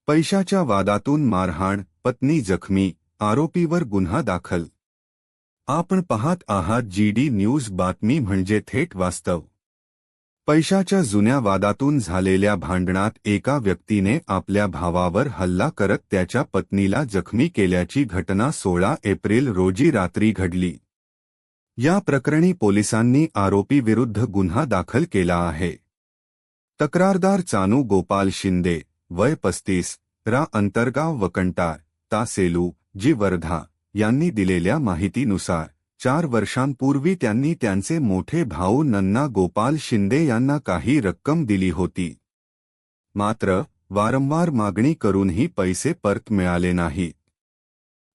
पैशाच्या वादातून मारहाण, पत्नी जखमी, आरोपीवर गुन्हा दाखल। आपण पाहत आहात GD न्यूज, बातमी म्हणजे थेट वास्तव। पैशाच्या जुन्या वादातून झालेल्या भांडणात एका व्यक्तीने आपल्या भावावर हल्ला करत त्याच्या पत्नीला जखमी केल्याची घटना 16 एप्रिल रोजी रात्री घडली। या प्रकरणी पोलिसांनी आरोपीविरुद्ध गुन्हा दाखल केला आहे। तक्रारदार चानू गोपाल शिंदे, वय 35, रा अंतरगाव वकंटार, ता सेलू, जी वर्धा, यांनी दिलेल्या माहितीनुसार 4 वर्षांपूर्वी त्यांनी त्यांचे मोठे भाऊ नन्ना गोपाल शिंदे यांना काही रक्कम दिली होती। मात्र वारंवार मागणी करूनही पैसे परत मिळाले नाहीत।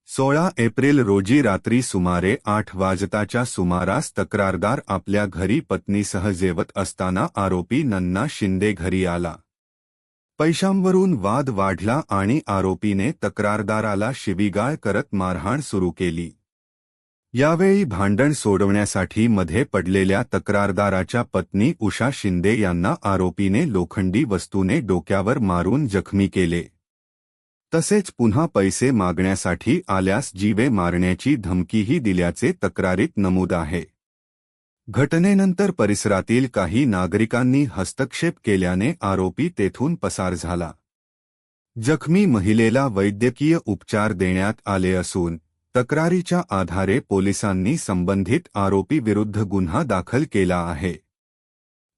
16 एप्रिल रोजी रात्री सुमारे 8 वाजताच्या सुमारास तक्रारदार आपल्या घरी पत्नीसह जेवत असताना आरोपी नन्ना शिंदे घरी आला। पैशांवरून वाद वाढला आणि आरोपीने तक्रारदाराला शिवीगाळ करत मारहाण सुरू केली। यावेळी भांडण सोडवण्यासाठी मध्ये पडलेल्या तक्रारदाराच्या पत्नी उषा शिंदे यांना आरोपीने लोखंडी वस्तूने डोक्यावर मारून जखमी केले। तसेच पुन्हा पैसे मागण्यासाठी आल्यास जीवे मारण्याची धमकीही दिल्याचे तक्रारीत नमूद आहे। घटनेनंतर परिसरातील काही नागरिकांनी हस्तक्षेप केल्याने आरोपी तेथून पसार झाला। जखमी महिलेला वैद्यकीय उपचार देण्यात आले असून तक्रारीच्या आधारे पोलिसांनी संबंधित आरोपीविरुद्ध गुन्हा दाखल केला आहे।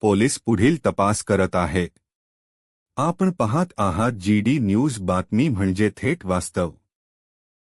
पोलीस पुढील तपास करत आहेत। आपण पाहत आहात GD न्यूज, बातमी म्हणजे थेट वास्तव।